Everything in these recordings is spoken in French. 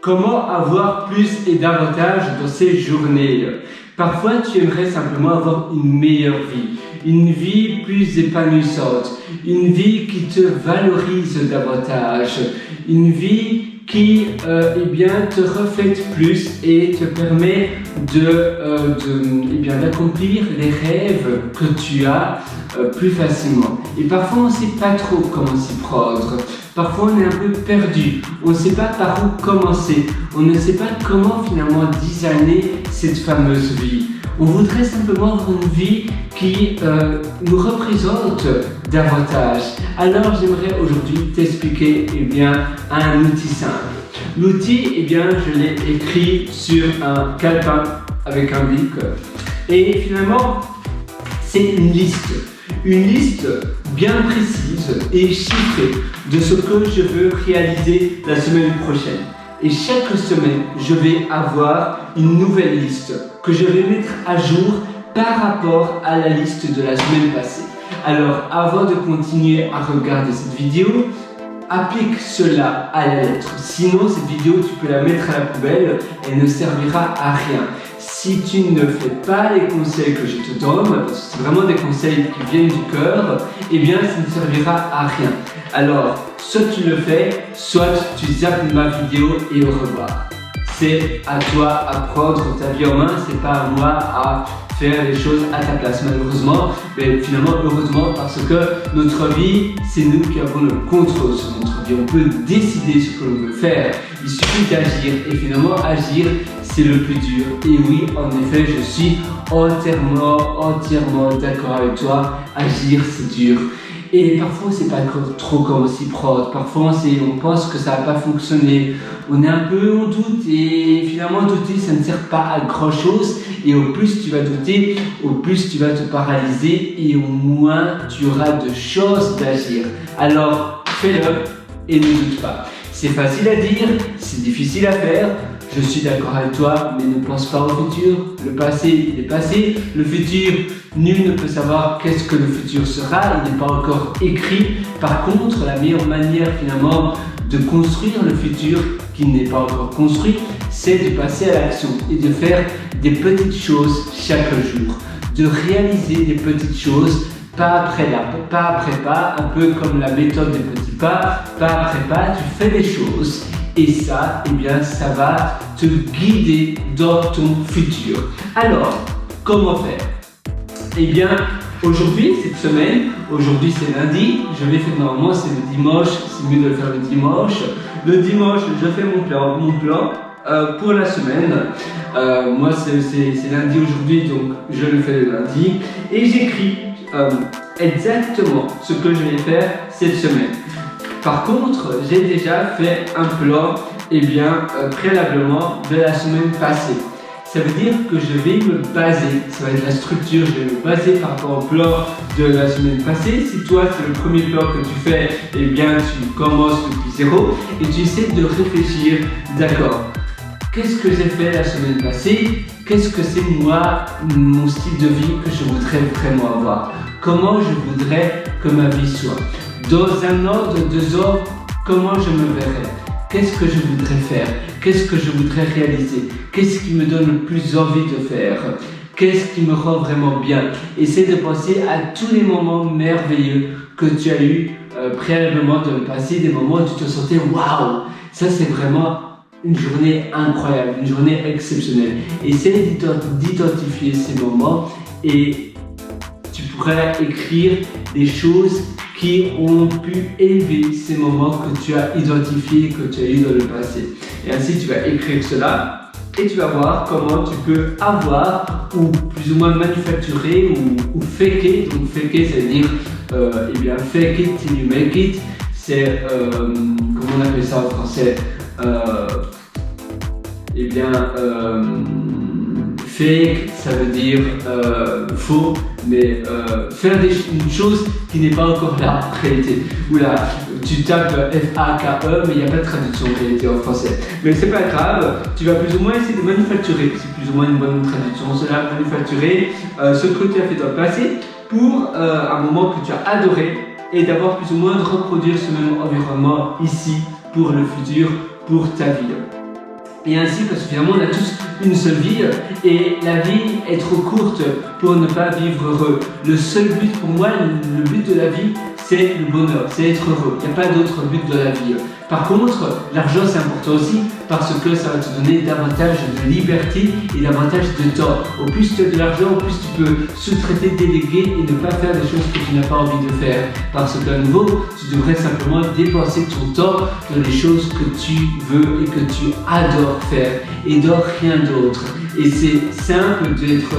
Comment avoir plus et davantage dans ces journées? Parfois, tu aimerais simplement avoir une meilleure vie, une vie plus épanouissante, une vie qui te valorise davantage, une vie qui te reflète plus et te permet d'accomplir les rêves que tu as plus facilement. Et parfois on ne sait pas trop comment s'y prendre, parfois on est un peu perdu, on ne sait pas par où commencer, on ne sait pas comment finalement designer cette fameuse vie. On voudrait simplement avoir une vie qui nous représente davantage. Alors j'aimerais aujourd'hui t'expliquer un outil simple. L'outil, je l'ai écrit sur un calepin avec un bic. Et finalement, c'est une liste bien précise et chiffrée de ce que je veux réaliser la semaine prochaine. Et chaque semaine, je vais avoir une nouvelle liste que je vais mettre à jour par rapport à la liste de la semaine passée. Alors, avant de continuer à regarder cette vidéo, applique cela à la lettre. Sinon, cette vidéo, tu peux la mettre à la poubelle, elle ne servira à rien. Si tu ne fais pas les conseils que je te donne, parce que c'est vraiment des conseils qui viennent du cœur, ça ne servira à rien. Alors, soit tu le fais, soit tu zappes ma vidéo et au revoir. C'est à toi à prendre ta vie en main, c'est pas à moi à faire les choses à ta place malheureusement, mais finalement heureusement parce que notre vie, c'est nous qui avons le contrôle sur notre vie. On peut décider ce que l'on veut faire, il suffit d'agir et finalement agir, c'est le plus dur. Et oui, en effet, je suis entièrement d'accord avec toi, agir c'est dur. Et parfois, on ne sait pas trop comment s'y prendre. Parfois, on pense que ça va pas fonctionner. On est un peu en doute et finalement, douter, ça ne sert pas à grand chose. Et au plus tu vas douter, au plus tu vas te paralyser et au moins tu auras de chances d'agir. Alors, fais-le et ne doute pas. C'est facile à dire, c'est difficile à faire. Je suis d'accord avec toi, mais ne pense pas au futur. Le passé, il est passé. Le futur, nul ne peut savoir qu'est-ce que le futur sera. Il n'est pas encore écrit. Par contre, la meilleure manière finalement de construire le futur qui n'est pas encore construit, c'est de passer à l'action et de faire des petites choses chaque jour. De réaliser des petites choses pas après pas, un peu comme la méthode des petits pas après pas, tu fais des choses. Et ça, ça va te guider dans ton futur. Alors, comment faire? Aujourd'hui, cette semaine, aujourd'hui c'est lundi, je vais faire normalement, c'est le dimanche, c'est mieux de le faire le dimanche. Le dimanche, je fais mon plan pour la semaine. Moi, c'est lundi aujourd'hui, donc je le fais le lundi. Et j'écris exactement ce que je vais faire cette semaine. Par contre, j'ai déjà fait un plan préalablement de la semaine passée. Ça veut dire que je vais me baser, ça va être la structure, je vais me baser par rapport au plan de la semaine passée. Si toi c'est le premier plan que tu fais, tu commences depuis zéro et tu essaies de réfléchir, d'accord, qu'est-ce que j'ai fait la semaine passée? Qu'est-ce que c'est moi, mon style de vie que je voudrais vraiment avoir? Comment je voudrais que ma vie soit? Dans un an, dans 2 ans, comment je me verrai? Qu'est-ce que je voudrais faire? Qu'est-ce que je voudrais réaliser? Qu'est-ce qui me donne le plus envie de faire? Qu'est-ce qui me rend vraiment bien? Essaie de penser à tous les moments merveilleux que tu as eu préalablement dans le passé, des moments où tu te sentais waouh! Ça, c'est vraiment une journée incroyable, une journée exceptionnelle. Essaie d'identifier ces moments et tu pourrais écrire des choses qui ont pu élever ces moments que tu as identifiés, que tu as eu dans le passé. Et ainsi, tu vas écrire cela et tu vas voir comment tu peux avoir ou plus ou moins manufacturer ou faker. Donc faker, ça veut dire fake it till you make it. C'est comment on appelle ça en français? Fake, ça veut dire faux, mais faire une chose qui n'est pas encore là en réalité. Oula, tu tapes F-A-K-E, mais il n'y a pas de traduction en réalité en français. Mais c'est pas grave, tu vas plus ou moins essayer de manufacturer, c'est plus ou moins une bonne traduction, cela manufacturer ce que tu as fait dans le passé pour un moment que tu as adoré et d'avoir plus ou moins de reproduire ce même environnement ici pour le futur, pour ta vie. Et ainsi, parce que finalement, on a tous une seule vie et la vie est trop courte pour ne pas vivre heureux. Le seul but pour moi, le but de la vie, c'est le bonheur, c'est être heureux. Il n'y a pas d'autre but de la vie. Par contre, l'argent c'est important aussi parce que ça va te donner davantage de liberté et davantage de temps. Au plus tu as de l'argent, au plus tu peux sous-traiter, déléguer et ne pas faire des choses que tu n'as pas envie de faire. Parce qu'à nouveau, tu devrais simplement dépenser ton temps dans les choses que tu veux et que tu adores faire et dans rien d'autre. Et c'est simple d'être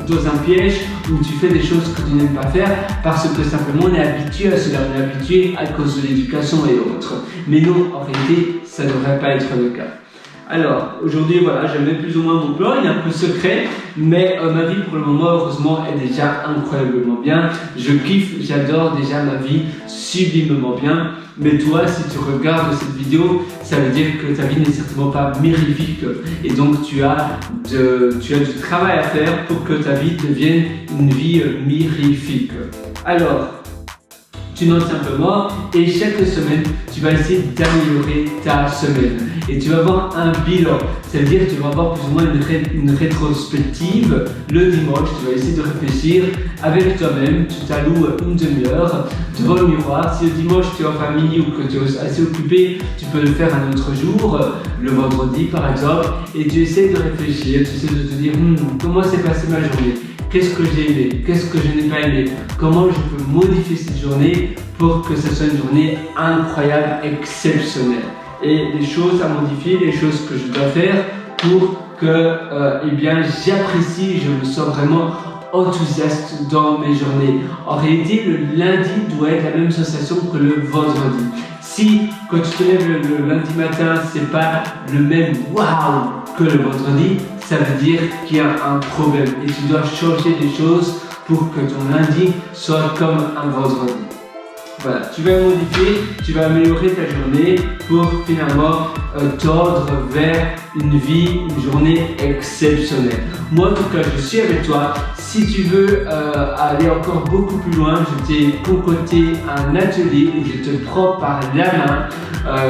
dans un piège où tu fais des choses que tu n'aimes pas faire parce que simplement on est habitué à cela, on est habitué à cause de l'éducation et autres. Mais non, en réalité, ça ne devrait pas être le cas. Alors, aujourd'hui, voilà, j'aimais plus ou moins mon plan, il est un peu secret, mais ma vie pour le moment, heureusement, est déjà incroyablement bien. Je kiffe, j'adore déjà ma vie sublimement bien. Mais toi, si tu regardes cette vidéo, ça veut dire que ta vie n'est certainement pas mirifique et donc tu as du travail à faire pour que ta vie devienne une vie mirifique. Alors, tu notes simplement et chaque semaine, tu vas essayer d'améliorer ta semaine et tu vas avoir un bilan. C'est-à-dire que tu vas avoir plus ou moins une rétrospective le dimanche. Tu vas essayer de réfléchir avec toi-même. Tu t'alloues une demi-heure devant le miroir. Si le dimanche tu es en famille ou que tu es assez occupé, tu peux le faire un autre jour, le vendredi par exemple, et tu essaies de réfléchir, tu essaies de te dire comment s'est passée ma journée. Qu'est-ce que j'ai aimé? Qu'est-ce que je n'ai pas aimé? Comment je peux modifier cette journée pour que ce soit une journée incroyable, exceptionnelle? Et les choses à modifier, les choses que je dois faire pour que j'apprécie, je me sens vraiment enthousiaste dans mes journées. En réalité, le lundi doit être la même sensation que le vendredi. Si quand tu te lèves le lundi matin, c'est pas le même waouh que le vendredi, ça veut dire qu'il y a un problème et tu dois changer les choses pour que ton lundi soit comme un vendredi. Voilà, tu vas modifier, tu vas améliorer ta journée pour finalement tendre vers une vie, une journée exceptionnelle. Moi en tout cas, je suis avec toi. Si tu veux aller encore beaucoup plus loin, je t'ai concocté un atelier où je te prends par la main.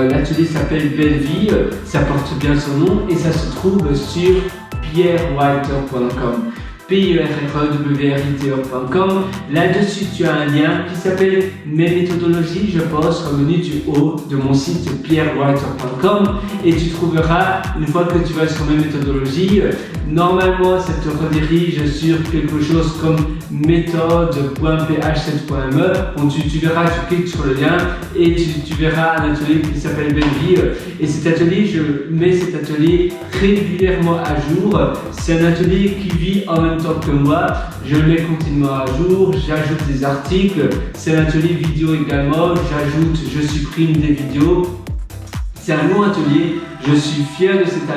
L'atelier s'appelle Belle Vie, ça porte bien son nom et ça se trouve sur pierrewriter.com. pierrewriter.com. Là-dessus, tu as un lien qui s'appelle Mes méthodologies, je pense, au menu du haut de mon site pierrewriter.com et tu trouveras, une fois que tu vas sur mes méthodologies, normalement, ça te redirige sur quelque chose comme méthode.ph7.me. Bon, tu verras, tu cliques sur le lien et tu verras un atelier qui s'appelle Belle Vie. Et cet atelier, je mets cet atelier régulièrement à jour. C'est un atelier qui vit en même temps que moi. Je le mets continuellement à jour, j'ajoute des articles. C'est un atelier vidéo également. Je supprime des vidéos. C'est un long atelier, je suis fier de cet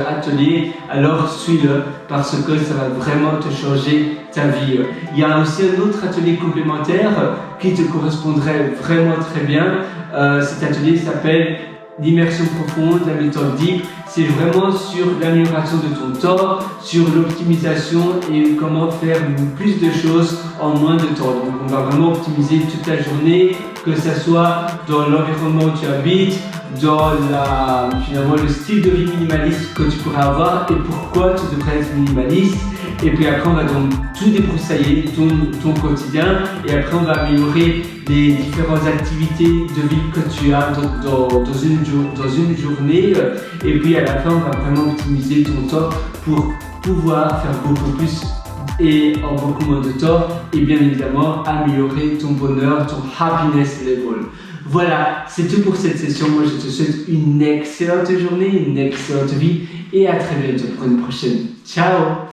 atelier, alors suis-le parce que ça va vraiment te changer ta vie. Il y a aussi un autre atelier complémentaire qui te correspondrait vraiment très bien. Cet atelier s'appelle l'immersion profonde, la méthode Deep. C'est vraiment sur l'amélioration de ton temps, sur l'optimisation et comment faire plus de choses en moins de temps. Donc on va vraiment optimiser toute ta journée, que ce soit dans l'environnement où tu habites, dans finalement le style de vie minimaliste que tu pourrais avoir et pourquoi tu devrais être minimaliste. Et puis après on va donc tout débroussailler, ton quotidien, et après on va améliorer les différentes activités de vie que tu as dans une journée, et puis à la fin on va vraiment optimiser ton temps pour pouvoir faire beaucoup plus et en beaucoup moins de temps, et bien évidemment améliorer ton bonheur, ton happiness level. Voilà, c'est tout pour cette session. Moi je te souhaite une excellente journée, une excellente vie et à très bientôt pour une prochaine. Ciao!